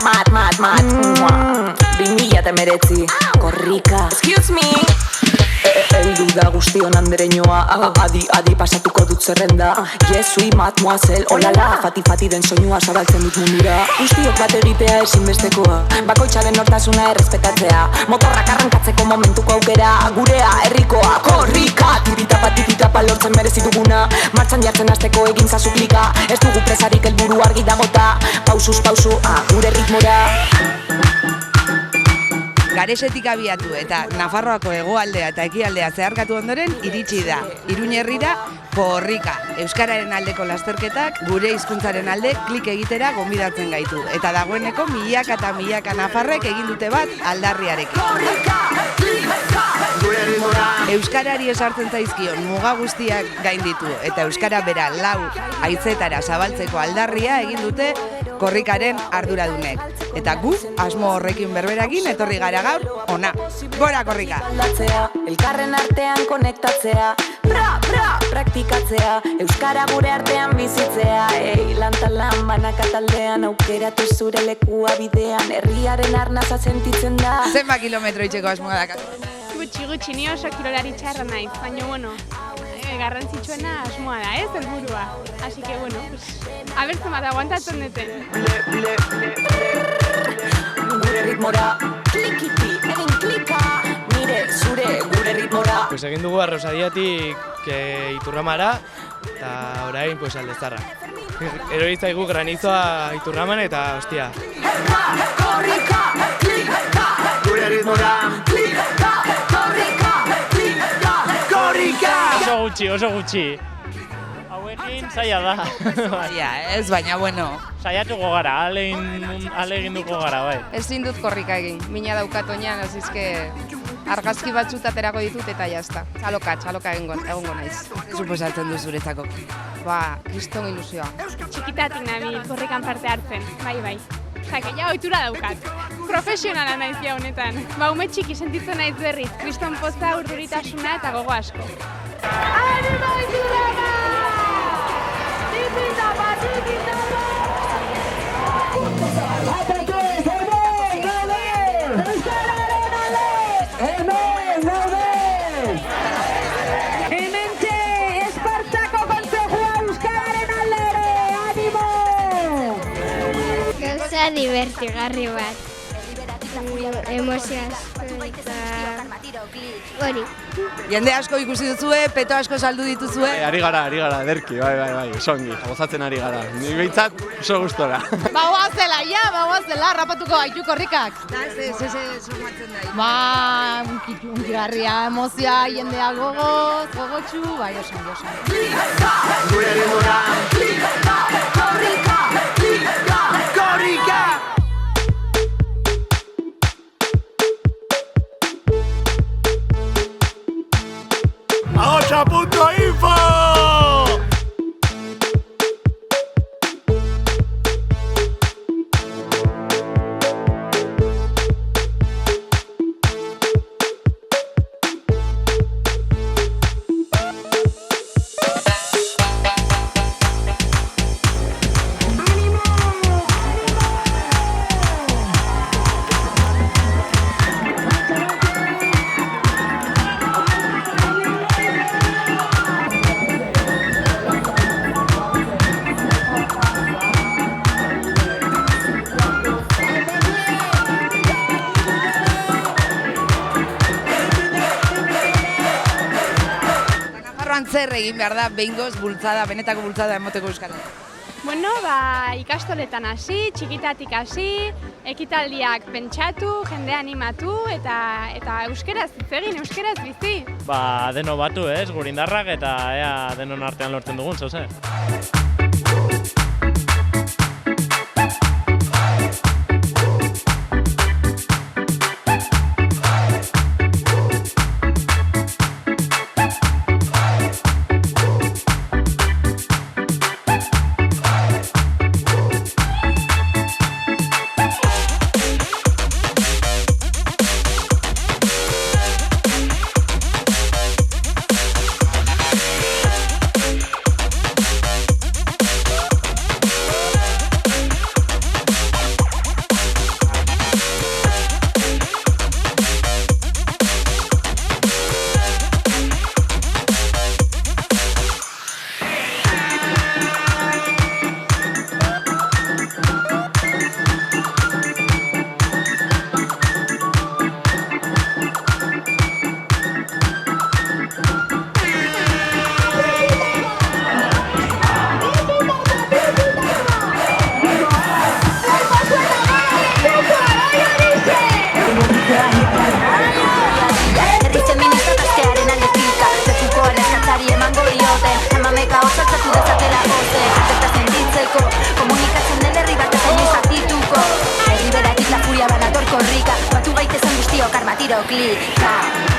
mat 2019 korrika. Excuse me. Eldu da guztion andereñoa. Adi pasatuko dut zerrenda. Jesui mademoiselle, olala. Fati den soinua zabaltzen dut mundura. Guztiok bat egitea ezinbestekoa. Bakoitzaren nortasuna errespetatzea. Motorrak arrankatzeko momentuko aukera. Gurea, herrikoa, korrika. Tititapa lortzen merezituguna. Martxan jartzen hasteko egin zazuplika. Ez dugu presarik helburu argi dagota. Pausuz pausu, gure ritmora. Garesetik abiatu eta Nafarroako hegoaldea eta ekialdea zeharkatu ondoren iritsi da. Iruñerrira korrika. Euskararen aldeko lasterketak gure hizkuntzaren alde klik egitera gonbidatzen gaitu. Eta dagoeneko milaka eta milaka nafarrek egin dute bat aldarriarekin. Euskarari esartzen zaizkion muga guztiak gainditu eta euskara bera lau haizetara zabaltzeko aldarria egin dute korrikaren arduradunek. Eta gu asmo horrekin berberakin etorri gara gaur ona. Gora korrika! Elkarren artean konektatzea, praktikatzea, euskara gure artean bizitzea. Lan banaka taldean aukeratu zure lekua bidean, herriaren arnaza sentitzen da. Zenba kilometro itxeko asmoa dakar? Gutxi, ni oso kirolari txarra naiz, baina garrantzitsuena asmoa da, helburua. Así que abertzen bat aguantatzen duten. Gure ritmora, klikiti, egin klika, nire zure gure ritmora. Egin dugu Arrosadiatik Iturramara eta orain Aldezarra. Erori zaigu granizoa Iturraman eta hostia. Korrika, klika, gure ritmora, klika, korrika, klika, korrika. Oso gutxi. Hauekin zaila da. Ez baina, Saiatuko gara, ale egin duko gara, bai. Ezin dut korrika egin, mina daukat oinean, azizke argazki batzut aterako ditut eta jazta. Txaloka egongo naiz. Suposatzen du zuretzako. Kriston ilusioa. Txikitatik nabil korrikan parte hartzen, bai. Ja ohitura daukat. Profesionala naiz ja honetan. Ume txiki sentitzen naiz berriz, kriston poza, urduritasuna eta gogo asko. Anima Iturrama! Tititapa! Hementxe, Espartako kontzejua euskararen aldere! Animo! Gauza divertigarri bat. Emozioaz eta hori. Jende asko ikusi duzue, peto asko saldu dituzue. Ari gara, derki, bai, osongi. Gozatzen ari gara. Ni behintzat oso gustora. Bagoazela, rapatuko gaitu korrikak. Ez somatzen da. Unkigarria, emozioa, jendea gogotxu, bai, oso. Gure ritmora, klika, korrika, korrika! ¡Ahocha.info! Zer egin behar da, behingoz benetako bultzada emoteko euskara? Ikastoletan hasi, txikitatik hasi, ekitaldiak pentsatu, jendea animatu eta euskeraz egin, euskeraz bizi. Deno batu ez, gurindarrak eta ea denon artean lortzen dugun, zauze? musika osatzatu dezatela goze Eta sentitzeko komunikatzen den herri bat ez inoiz artituko Herri beratik la furia banator korrika Batu gaitezen guztiok armatiro klika